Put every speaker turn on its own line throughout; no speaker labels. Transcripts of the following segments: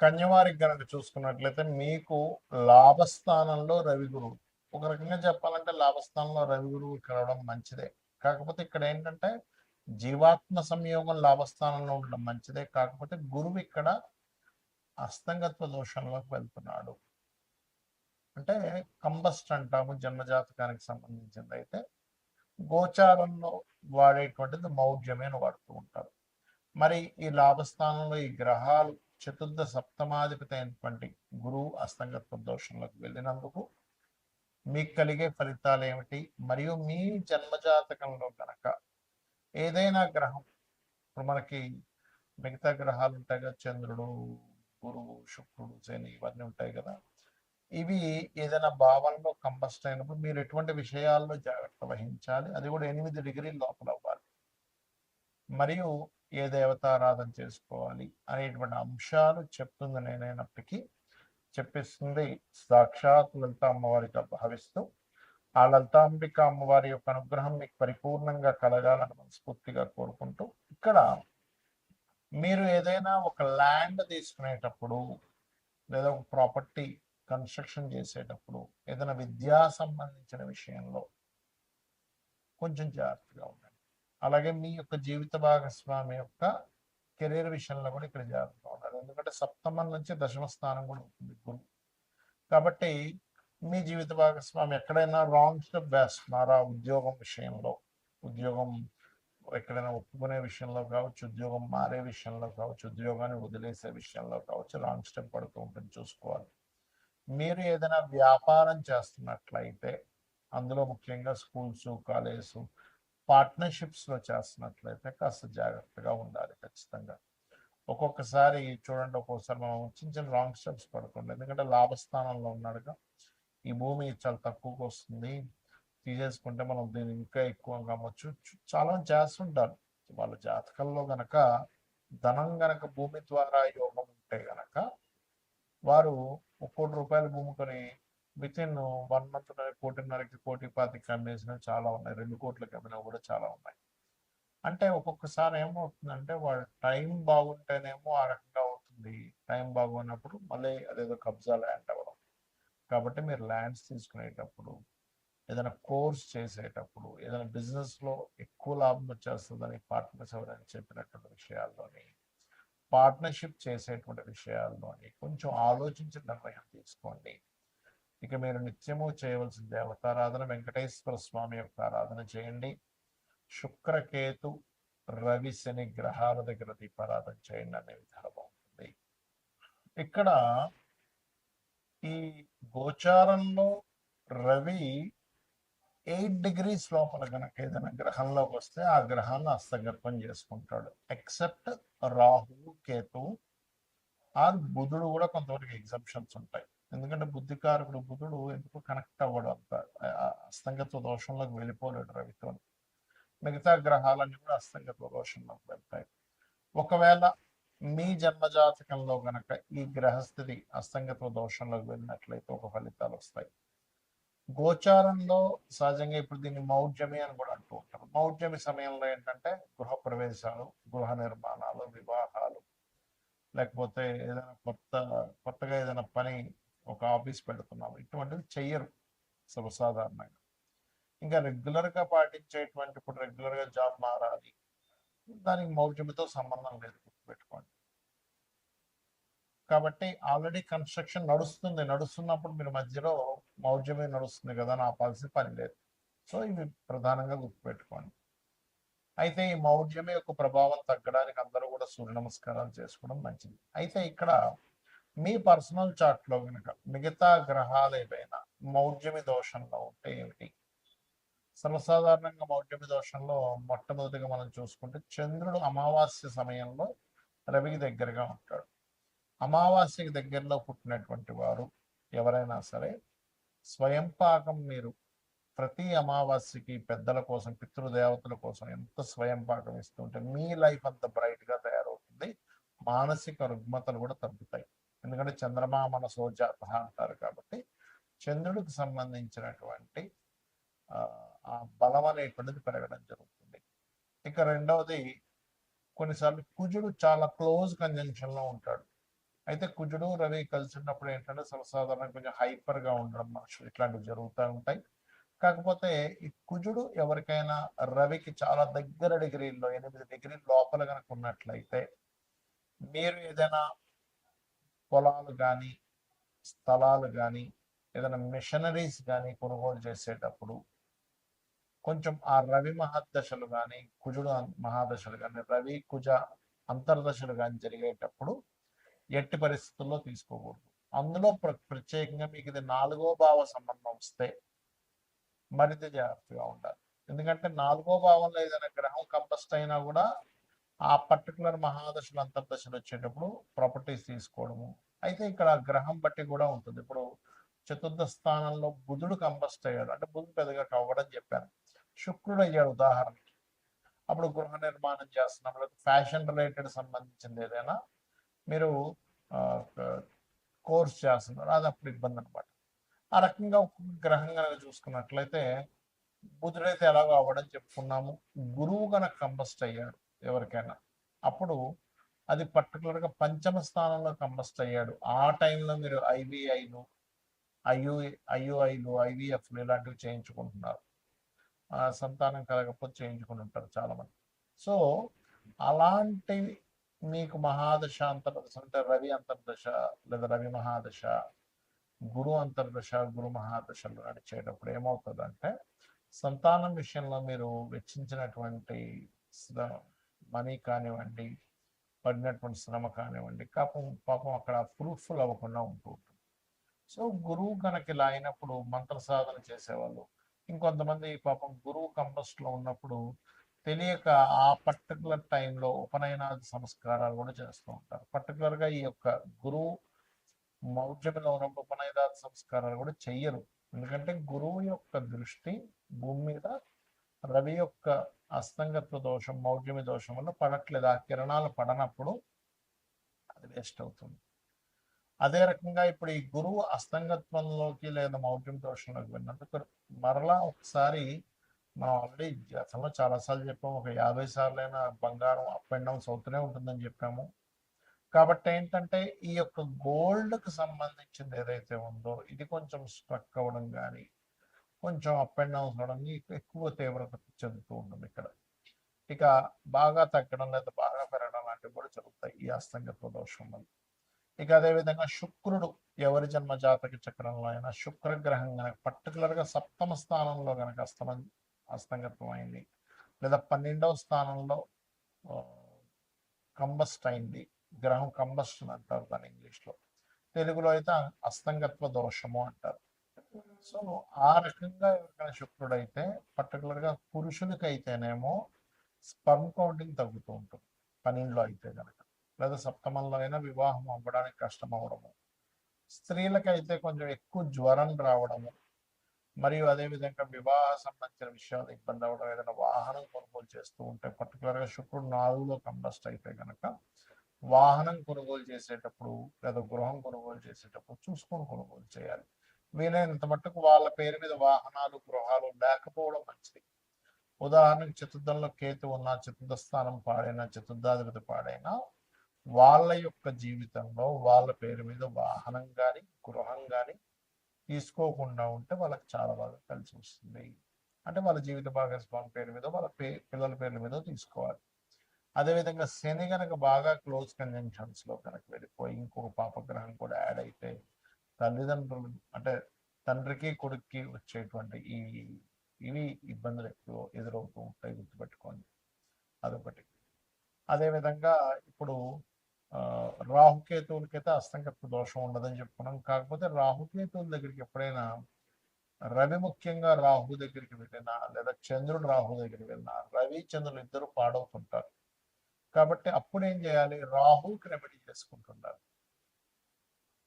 కన్యవారికి గనక చూసుకున్నట్లయితే మీకు లాభస్థానంలో రవి గురువు. ఒక రకంగా చెప్పాలంటే లాభస్థానంలో రవి గురువు కలవడం మంచిదే. కాకపోతే ఇక్కడ ఏంటంటే జీవాత్మ సంయోగం లాభస్థానంలో ఉండడం మంచిదే. కాకపోతే గురువు ఇక్కడ అస్తంగత్వ దోషంలోకి వెళ్తున్నాడు. అంటే కంబస్ట్ అంటాము జన్మజాతకానికి సంబంధించింది. అయితే గోచారంలో వాడేటువంటిది మౌఢ్యమే అని వాడుతూ ఉంటారు. మరి ఈ లాభస్థానంలో ఈ గ్రహాలు చతుర్థ సప్తమాధిపతి అయినటువంటి గురువు అస్తంగత్వ దోషంలోకి వెళ్ళినందుకు మీకు కలిగే ఫలితాలు ఏమిటి, మరియు మీ జన్మజాతకంలో కనుక ఏదైనా గ్రహం, ఇప్పుడు మనకి మిగతా గ్రహాలు ఉంటాయి కదా, చంద్రుడు, గురువు, శుక్రుడు, శని ఇవన్నీ ఉంటాయి కదా, ఇవి ఏదైనా భావనలో కంబస్ట్ అయినప్పుడు మీరు ఎటువంటి విషయాల్లో జాగ్రత్త వహించాలి, అది కూడా 8 డిగ్రీల లోపల అవ్వాలి, మరియు ఏ దేవతారాధన చేసుకోవాలి అనేటువంటి అంశాలు చెప్తుంది. నేనైనప్పటికీ చెప్పిస్తుంది సాక్షాత్ లలిత అమ్మవారిగా భావిస్తూ ఆ లలితాంబిక అమ్మవారి యొక్క అనుగ్రహం మీకు పరిపూర్ణంగా కలగాలని మనస్ఫూర్తిగా కోరుకుంటూ, ఇక్కడ మీరు ఏదైనా ఒక ల్యాండ్ తీసుకునేటప్పుడు లేదా ఒక ప్రాపర్టీ కన్స్ట్రక్షన్ చేసేటప్పుడు ఏదైనా విద్యా సంబంధించిన విషయంలో కొంచెం జాగ్రత్తగా ఉండండి. అలాగే మీ యొక్క జీవిత భాగస్వామి యొక్క కెరీర్ విషయంలో కూడా ఇక్కడ జాగ్రత్తగా ఉండాలి. ఎందుకంటే సప్తమం నుంచి దశమ స్థానం కూడా ఉంటుంది గురువు. కాబట్టి మీ జీవిత భాగస్వామి ఎక్కడైనా రాంగ్ స్టెప్ వేస్తున్నారా, ఉద్యోగం విషయంలో, ఉద్యోగం ఎక్కడైనా ఒప్పుకునే విషయంలో కావచ్చు, ఉద్యోగం మారే విషయంలో కావచ్చు, ఉద్యోగాన్ని వదిలేసే విషయంలో కావచ్చు, రాంగ్ స్టెప్ పడుతూ ఉంటుంది, చూసుకోవాలి. మీరు ఏదైనా వ్యాపారం చేస్తున్నట్లయితే, అందులో ముఖ్యంగా స్కూల్స్, కాలేజెస్, పార్ట్నర్షిప్స్లో చేస్తున్నట్లయితే కాస్త జాగ్రత్తగా ఉండాలి ఖచ్చితంగా. ఒక్కొక్కసారి చూడండి, ఒక్కొక్కసారి మనం చిన్న చిన్న రాంగ్ స్టెప్స్ పడుతుంది. ఎందుకంటే లాభస్థానంలో ఉన్నాడుగా, ఈ భూమి చాలా తక్కువకి వస్తుంది, తీసేసుకుంటే మనం దీన్ని ఇంకా ఎక్కువగా అమ్మొచ్చు, చాలా చేస్తుంటారు. వాళ్ళ జాతకంలో గనక ధనం గనక భూమి ద్వారా యోగం ఉంటే గనక వారు 1,00,00,000 భూమి కొని వితిన్ 1 మంత్ 1,50,00,000కి 1,25,00,000 అమ్మేసిన చాలా ఉన్నాయి, 2 కోట్లకి అమ్మినవి కూడా చాలా ఉన్నాయి. అంటే ఒక్కొక్కసారి ఏమవుతుందంటే వాళ్ళ టైం బాగుంటేనేమో ఆ రకంగా అవుతుంది, టైం బాగున్నప్పుడు మళ్ళీ అదేదో కబ్జా ల్యాండ్ అవ్వడం. కాబట్టి మీరు ల్యాండ్స్ తీసుకునేటప్పుడు, ఏదైనా కోర్స్ చేసేటప్పుడు, ఏదైనా బిజినెస్లో ఎక్కువ లాభం వచ్చేస్తుందని పార్ట్నర్స్ ఎవరైనా చెప్పినటువంటి విషయాల్లోని, పార్ట్నర్షిప్ చేసేటువంటి విషయాల్లోని కొంచెం ఆలోచించి నిర్ణయం తీసుకోండి. ఇక మీరు నిత్యము చేయవలసిన దేవతారాధన వెంకటేశ్వర స్వామి యొక్క ఆరాధన చేయండి. శుక్రకేతు రవి శని గ్రహాల దగ్గర దీపారాధన చేయండి అనే విధానం ఉంటుంది. ఇక్కడ ఈ గోచారంలో రవి 8 డిగ్రీస్ లోపల కనుక ఏదైనా గ్రహంలోకి వస్తే ఆ గ్రహాన్ని హస్తగతం చేసుకుంటాడు. ఎక్సెప్ట్ రాహు, కేతు ఆర్ బుధుడు కూడా కొంతవరకు ఎగ్జంప్షన్స్ ఉంటాయి. ఎందుకంటే బుద్ధికారకుడు బుధుడు ఎందుకు కనెక్ట్ అవ్వడు, అంత అస్తంగత్వ దోషంలోకి వెళ్ళిపోలేడు రవితో. మిగతా గ్రహాలన్నీ కూడా అస్తంగత్వ దోషంలోకి వెళ్తాయి. ఒకవేళ మీ జన్మజాతకంలో గనక ఈ గ్రహస్థితి అస్తంగత్వ దోషంలోకి వెళ్ళినట్లయితే ఒక ఫలితాలు వస్తాయి. గోచారంలో సహజంగా ఇప్పుడు దీన్ని మౌఢ్యమి అని కూడా అంటూ ఉంటారు. మౌఢ్యమి సమయంలో ఏంటంటే గృహ ప్రవేశాలు, గృహ నిర్మాణాలు, వివాహాలు, లేకపోతే ఏదైనా కొత్తగా ఏదైనా పని, ఒక ఆఫీస్ పెడుతున్నాము, ఇటువంటివి చెయ్యరు సర్వసాధారణంగా. ఇంకా రెగ్యులర్గా పాటించేటువంటి, ఇప్పుడు రెగ్యులర్గా జాబ్ మారాలి, దానికి మౌఢ్యమితో సంబంధం లేదు, గుర్తుపెట్టుకోండి. కాబట్టి ఆల్రెడీ కన్స్ట్రక్షన్ నడుస్తున్నప్పుడు మీరు మధ్యలో మౌఢ్యమే నడుస్తుంది కదా అని ఆపాల్సిన పని లేదు. సో ఇవి ప్రధానంగా గుర్తుపెట్టుకోండి. అయితే ఈ మౌఢ్యమే యొక్క ప్రభావం తగ్గడానికి అందరూ కూడా సూర్య నమస్కారాలు చేసుకోవడం మంచిది. అయితే ఇక్కడ మీ పర్సనల్ చార్ట్లో కనుక మిగతా గ్రహాలు ఏవైనా మౌఢ్యమి దోషంలో ఉంటే ఏమిటి? సర్వసాధారణంగా మౌఢ్యమి దోషంలో మొట్టమొదటిగా మనం చూసుకుంటే చంద్రుడు అమావాస్య సమయంలో రవికి దగ్గరగా ఉంటాడు. అమావాస్యకి దగ్గరలో పుట్టినటువంటి వారు ఎవరైనా సరే స్వయం పాకం మీరు ప్రతి అమావాస్యకి పెద్దల కోసం, పితృదేవతల కోసం ఎంత స్వయం పాకం ఇస్తుంటే మీ లైఫ్ అంత బ్రైట్గా తయారవుతుంది. మానసిక రుగ్మతలు కూడా తగ్గుతాయి. ఎందుకంటే చంద్రమా మనసో జాత అంటారు కాబట్టి చంద్రుడికి సంబంధించినటువంటి ఆ బలం అనేటువంటిది పెరగడం జరుగుతుంది. ఇక రెండవది, కొన్నిసార్లు కుజుడు చాలా క్లోజ్ కంజంక్షన్లో ఉంటాడు. అయితే కుజుడు రవి కలిసి ఉన్నప్పుడు ఏంటంటే సర్వసాధారణంగా కొంచెం హైపర్గా ఉండడం మనుషులు ఇట్లాంటివి జరుగుతూ ఉంటాయి. కాకపోతే ఈ కుజుడు ఎవరికైనా రవికి చాలా దగ్గర డిగ్రీల్లో 8 డిగ్రీల లోపల కనుక ఉన్నట్లయితే మీరు ఏదైనా పొలాలు కానీ స్థలాలు కానీ ఏదైనా మిషనరీస్ కానీ కొనుగోలు చేసేటప్పుడు కొంచెం ఆ రవి మహాదశలు కానీ కుజుడు మహాదశలు కానీ రవి కుజ అంతర్దశలు కానీ జరిగేటప్పుడు ఎట్టి పరిస్థితుల్లో తీసుకోకూడదు. అందులో ప్రత్యేకంగా మీకు ఇది 4వ భావ సంబంధం వస్తే మరింత జాగ్రత్తగా ఉండాలి. ఎందుకంటే 4వ భావంలో ఏదైనా గ్రహం కంబస్ట్ అయినా కూడా ఆ పర్టికులర్ మహాదశలు అంతర్దశలు వచ్చేటప్పుడు ప్రాపర్టీస్ తీసుకోవడము. అయితే ఇక్కడ గ్రహం బట్టి కూడా ఉంటుంది. ఇప్పుడు చతుర్థ స్థానంలో బుధుడు కంబస్ట్ అయ్యాడు అంటే బుధుడు పెద్దగా కవ్వడం చెప్పాను. శుక్రుడు అయ్యాడు ఉదాహరణకి. అప్పుడు గృహ నిర్మాణం చేస్తున్నప్పుడు ఫ్యాషన్ రిలేటెడ్ సంబంధించింది ఏదైనా మీరు కోర్స్ చేస్తున్నారు, అది అప్పుడు ఇబ్బంది అనమాట. ఆ రకంగా ఒక్కొక్క గ్రహం కనుక చూసుకున్నట్లయితే బుధుడైతే ఎలాగో అవ్వడం చెప్పుకున్నాము. గురువు కనుక కంబస్ట్ అయ్యాడు ఎవరికైనా, అప్పుడు అది పర్టికులర్గా పంచమ స్థానంలో కంబస్ట్ అయ్యాడు. ఆ టైంలో మీరు ఐవీఐలు ఐయుఐలు ఐవీఎఫ్లు ఇలాంటివి చేయించుకుంటున్నారు. సంతానం కలగకపోతే చేయించుకుని ఉంటారు చాలామంది. సో అలాంటివి మీకు మహాదశ అంతర్దశ అంటే రవి అంతర్దశ లేదా రవి మహాదశ గురు అంతర్దశ గురు మహాదశలు నడిచేటప్పుడు ఏమవుతుందంటే సంతానం విషయంలో మీరు వెచ్చించినటువంటి మనీ కానివ్వండి, పడినటువంటి శ్రమ కానివ్వండి, పాపం అక్కడ ఫ్రూట్ఫుల్ అవ్వకుండా ఉంటూ ఉంటుంది. సో గురువు కనుక ఇలా అయినప్పుడు మంత్ర సాధన చేసేవాళ్ళు, ఇంకొంతమంది పాపం గురువు కంబస్ట్లో ఉన్నప్పుడు తెలియక ఆ పర్టికులర్ టైంలో ఉపనయనాది సంస్కారాలు కూడా చేస్తూ ఉంటారు. పర్టికులర్గా ఈ యొక్క గురువు మౌఢ్యంలో ఉన్నప్పుడు ఉపనయనాది సంస్కారాలు కూడా చెయ్యరు. ఎందుకంటే గురువు యొక్క దృష్టి భూమి మీద రవి యొక్క అస్తంగత్వ దోషం మౌఢ్యమి దోషం వల్ల పడట్లేదు. ఆ కిరణాలు పడనప్పుడు అది వేస్ట్ అవుతుంది. అదే రకంగా ఇప్పుడు ఈ గురువు అస్తంగత్వంలోకి లేదా మౌఢ్యం దోషంలోకి వెళ్ళినందుకు మరలా ఒకసారి మనం ఆల్రెడీ గతంలో చాలాసార్లు చెప్పాము, ఒక 50 సార్లైనా బంగారం అప్ అండ్ డౌన్స్ అవుతూనే ఉంటుందని చెప్పాము. కాబట్టి ఏంటంటే ఈ యొక్క గోల్డ్కి సంబంధించింది ఏదైతే ఉందో ఇది కొంచెం స్ట్రక్ అవ్వడం కానీ కొంచెం అప్ అండ్ డౌన్స్ అవ్వడం ఎక్కువ తీవ్రత చెందుతూ ఉంటుంది ఇక్కడ. ఇక బాగా తగ్గడం లేదా బాగా పెరగడం లాంటివి కూడా జరుగుతాయి ఈ అస్తంగత్వ దోషం వల్ల. ఇక అదేవిధంగా శుక్రుడు ఎవరి జన్మ జాతక చక్రంలో అయినా శుక్రగ్రహం కనుక పర్టికులర్గా సప్తమ స్థానంలో కనుక అస్తంగత్వం అయింది లేదా 12వ స్థానంలో కంబస్ట్ అయింది, గ్రహం కంబస్షన్ అంటారు దాని ఇంగ్లీష్లో, తెలుగులో అయితే అస్తంగత్వ దోషము అంటారు. సో ఆ రకంగా ఎవరికైనా శుక్రుడు అయితే పర్టికులర్గా పురుషులకి అయితేనేమో స్పర్మ్ కౌంటింగ్ తగ్గుతూ ఉంటుంది 12లో అయితే కనుక, లేదా సప్తమంలో అయినా వివాహం అవ్వడానికి కష్టం అవ్వడము, స్త్రీలకైతే కొంచెం ఎక్కువ జ్వరం రావడము, మరియు అదేవిధంగా వివాహ సంబంధించిన విషయాలు ఇబ్బంది అవ్వడం, ఏదైనా వాహనం కొనుగోలు చేస్తూ ఉంటే పర్టికులర్గా శుక్రుడు 4లో కంబస్ట్ అయితే కనుక వాహనం కొనుగోలు చేసేటప్పుడు లేదా గృహం కొనుగోలు చేసేటప్పుడు చూసుకొని కొనుగోలు చేయాలి. వీలైనంత మట్టుకు వాళ్ళ పేరు మీద వాహనాలు గృహాలు లేకపోవడం మంచిది. ఉదాహరణకు చతుర్థంలో కేతు ఉన్న చతుర్థ స్థానం పాడైనా చతుర్థాధిపతి పాడైనా వాళ్ళ యొక్క జీవితంలో వాళ్ళ పేరు మీద వాహనం కానీ గృహం కానీ తీసుకోకుండా ఉంటే వాళ్ళకి చాలా బాగా కలిసి వస్తుంది. అంటే వాళ్ళ జీవిత భాగస్వామి పేరు మీద వాళ్ళ పిల్లల పేర్ల మీద తీసుకోవాలి. అదేవిధంగా శని కనుక బాగా క్లోజ్ కంజంక్షన్స్లో కనుక వెళ్ళిపోయి ఇంకొక పాపగ్రహం కూడా యాడ్ అయితే తల్లిదండ్రులు అంటే తండ్రికి కొడుక్కి వచ్చేటువంటి ఇవి ఇబ్బందులు ఎక్కువ ఎదురవుతూ ఉంటాయి, గుర్తుపెట్టుకోండి. అదొకటి. అదేవిధంగా ఇప్పుడు రాహుకేతువులకైతే అస్తంగత్వ దోషం ఉండదని చెప్పుకున్నాం. కాకపోతే రాహుకేతువుల దగ్గరికి ఎప్పుడైనా రవి ముఖ్యంగా రాహు దగ్గరికి వెళ్ళినా లేదా చంద్రుడు రాహు దగ్గరికి వెళ్ళినా రవి చంద్రులు ఇద్దరు పాడవుతుంటారు. కాబట్టి అప్పుడు ఏం చేయాలి, రాహుకి రెమెడీ చేసుకుంటున్నారు.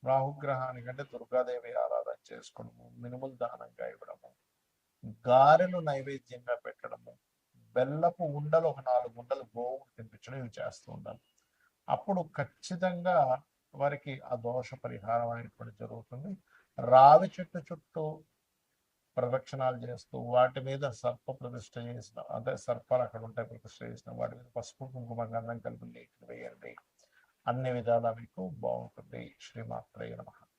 రాహుగ్రహానికంటే దుర్గాదేవి ఆరాధన చేసుకోవడము, మినుములు దానంగా ఇవ్వడము, గారెలు నైవేద్యంగా పెట్టడము, బెల్లపు ఉండలు ఒక 4 ఉండలు గోవుకు తినిపించడం ఇవి చేస్తూ ఉండాలి. అప్పుడు ఖచ్చితంగా వారికి ఆ దోష పరిహారం అనేటువంటి జరుగుతుంది. రావి చెట్టు చుట్టూ ప్రదక్షిణాలు చేస్తూ వాటి మీద సర్ప ప్రతిష్ఠ చేసిన, అంటే సర్పాలు అక్కడ ఉంటాయి ప్రతిష్ఠ చేసిన వాటి మీద పసుపు కుంకుమ గంధం కలిపి నీటిని వేయండి. అన్ని విధాలా మీకు బాగుంటుంది. శ్రీమాత్రేయ నమః.